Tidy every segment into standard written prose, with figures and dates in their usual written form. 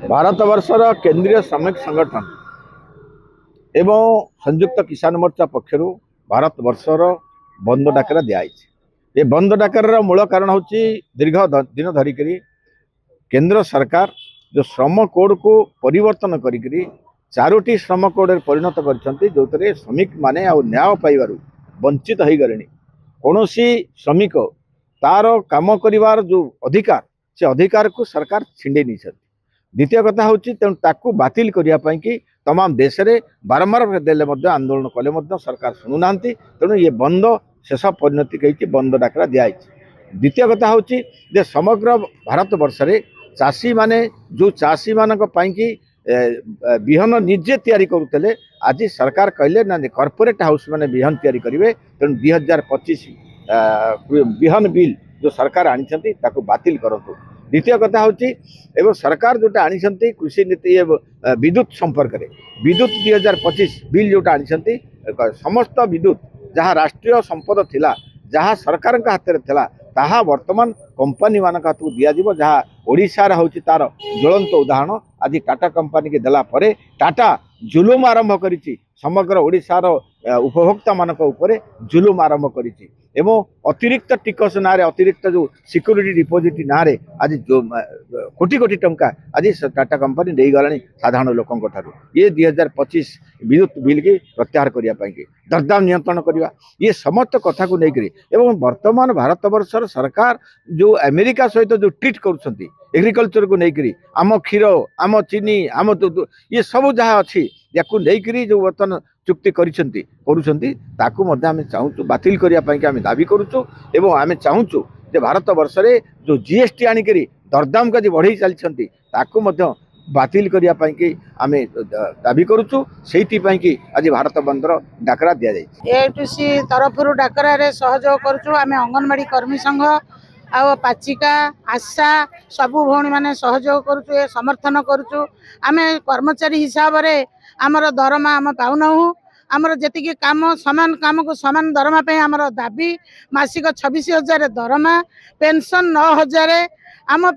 भारत वर्षर केंद्रीय श्रमिक संगठन एवं संयुक्त किसान मोर्चा पक्षर भारत वर्षर बंद डाकरा दिखाई। ये बंद डाकर मूल कारण हूँ दीर्घ दिन धरिक केंद्र सरकार जो श्रम कोड को परिवर्तन करी चारोटी श्रम कोड परिणत कर जो श्रमिक माने न्याय पाइबार वंचित हो गले। कौन श्रमिक तार काम करिवार जो अधिकार से अधिकार को सरकार छिंडे नहीं। द्वितीय कथा हूँ तेणु बातिल करने कि तमाम देश में बारंबार देले आंदोलन कले सरकार शुणुना। तेणु ये बंद शेष परिणति कही बंद डाकरा दिखाई। द्वितीय कथा हूँ समग्र भारत वर्ष में चाषी माने जो चाषी मान कि बिहन निजे तैयारी करुले आज सरकार कहले ना कॉर्पोरेट हाउस माने बिहन तैयारी करेंगे। तेणु 2025 बिहन बिल जो सरकार आनी बातिल करूँ। द्वितीय कथा हूँ सरकार जोटा आनी कृषि नीति विद्युत संपर्क में विद्युत 2025 बिल जोटा आनी समस्त विद्युत जहाँ राष्ट्रीय संपद थिला जहाँ सरकार हाथ में थिला ताहा वर्तमान कंपनी मान हाथ को दिज्व। जहाँ ओडिशार हूँ तार ज्वलंत उदाहरण आज टाटा कंपनी के देला परे टाटा जुलुम आरंभ करिछि। समग्र ओडिशार उपभोक्ता मानक उपरे जुलुम आरंभ करिछि एवं अतिरिक्त टिकस ना अतिरिक्त जो सिक्यूरिटी डिपोजिट ना आज जो कोटी कोटी टंका आज टाटा कंपनी नहीं गलानी साधारण लोकों ठारू। ये 2025 विद्युत बिल की प्रत्याहार करने दरदाम नियंत्रण करवा ये समस्त कथा को लेकर एवं वर्तमान भारत वर्षर सरकार जो अमेरिका सहित जो ट्रीट कर एग्रीकल्चर को लेकर आम क्षीर आम चीनी आम दूध ये सब जहाँ अच्छी या जो बर्तमान चुक्ति आम चाहूँ बातिल करने दाबी करुचु एवं आम चाहूँ जे भारत वर्ष में जो जीएसटी आणिक दरदाम का बढ़ई चलती बातिल करने आम दाबी करुचु। से आज भारत बंदर डाकरा दि जाए एटीसी तरफ डाकरा सहयोग करुचु। आम अंगनवाड़ी कर्मी संघ आ पाचिका आशा सबू भौणी माने सहयोग करुचु समर्थन करुचु। आम कर्मचारी हिसाब से आमर दरमा आम पाऊनाहु आमर जी काम समान काम को समान दरमा पे आमर दाबी मासिक 26,000 दरमा पेंशन 9,000 आम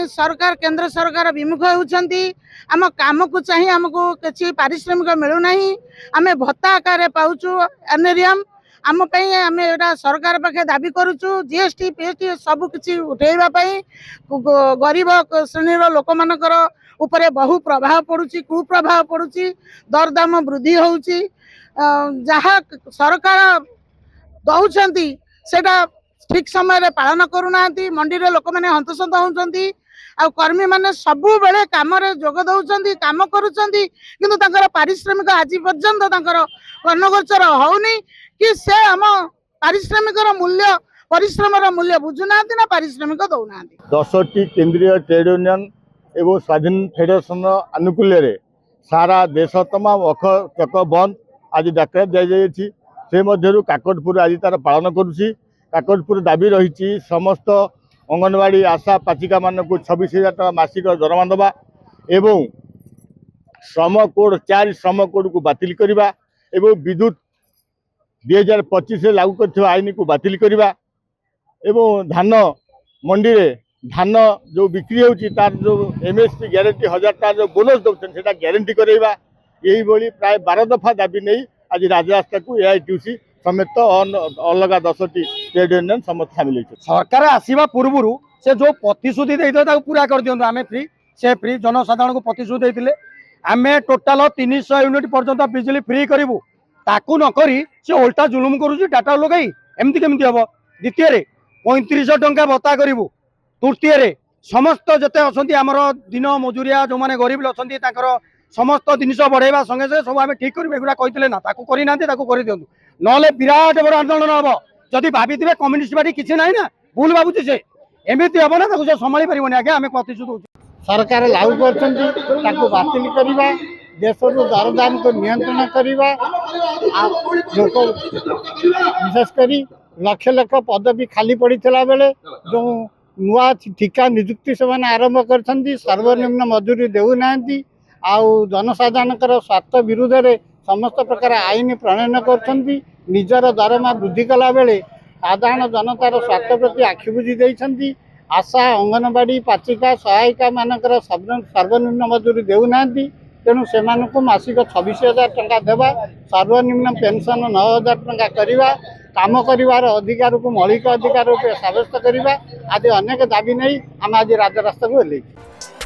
सरकार केंद्र सरकार विमुख होती आम काम को चाहिए आमको किसी पारिश्रमिक मिलूना आम भत्ता आकार पाचु एनेरियम आम आम एटा सरकार पाखे दाबी करुचु। जीएसटी पीएसटी सब किसी उठेबाई गरीब श्रेणीर लोक मानकर उपरे बहु प्रभाव पड़ुची कुप्रभाव पड़ुची दरदाम वृद्धि होउची जहाँ सरकार दौरान सेटा ठीक समय पालन करूना मंडी रे लोक मैंने हंतसंत होउचंती आ कर्मी माने सबु बेले काम रे जोग दउचंती काम करूचंती किंतु तांकर पारिश्रमिक आज पर्यंत तांकर कर्णगोचर होउनी कि से आम पारिश्रमिक मूल्य परिश्रम मूल्य बुझुना ना पारिश्रमिक दौना। 10टी केंद्रीय ट्रेड यूनियन एवं स्वाधीन फेडरेशन आनुकूल्य सारा देश तमाम अख चक बंद आज डाकरा दी से मध्यरु काकटपुर आज तार पालन करुच्ची। काकटपुर दाबी रही समस्त अंगनवाड़ी आशा पाचिका मान को 26,000 टका मासिक दरमा दबा एवं श्रम कोड 4 श्रम कोड को बातिल करवा एवं विद्युत 2025 लागू कर आईन को बातिल करवा एवं धान मंडी रे धान जो बिक्री होची तार जो एमएसपी ग्यारंटी 1000 टार जो बोनस दौरान से ग्यारंटी करवा यही भली प्राय 12 दफा दाबी नहीं आज राजरास्ता को एआईटीयूसी समेत अलग 10टी ट्रेड यूनियन समस्त सामिल होती। सरकार आसवा पूर्व से जो प्रतिश्रुति देते पूरा कर दिखाँ आम फ्री से फ्री जनसाधारण को प्रतिश्रुति देते आम टोटाल 300 यूनिट पर्यंत बिजली फ्री करूँ ताकू नक से उल्टा जुलुम करुच्ची डाटा लगे एमती केमती हम। द्वितीय 3500 टंका भत्ता करूँ। तृतीय समस्त जिते अच्छा आमर दिन मजुरिया जो मैंने गरीब अच्छा समस्त जिनस बढ़ेवा संगे संगे सब आम ठीक करें एगुड़ा कहते ना करना कर दिंतु ना विराट बड़ आंदोलन हम जदि भाभी कम्युनिस्ट पार्टी किसी ना ना भूल भावुचे से एमती हम ना संभाली पारे आगे आम प्रतिशोध सरकार लागू कर बातिल करवा देश दरदाम को नियंत्रण करवा लोक विशेषकर लक्ष लक्ष पदवी खाली पड़ा बेले जो नुआ ठिका निजुक्ति से आरंभ कर सर्वनिम्न मजूरी देना आउ जनसाधारण स्वार्थ विरुद्ध रे समस्त प्रकार आईन प्रणयन कर निजर दरमा वृद्धि कला बेले साधारण जनतार स्वार्थ प्रति आखि बुझी देइछंती आशा अंगनवाड़ी पाचिका सहायिका मानकर सर्वनिम्न मजूरी देना तेणु से मासिक 26,000 टंका देवा सर्वनिम्न पेंशन 9,000 टंका करवा काम कर अधिकार को मौलिक अधिकार रूप साब्यस्त करवा आदि अनेक दाबी नहीं आम आज राजरास्ता को ओह्लैଛୁ।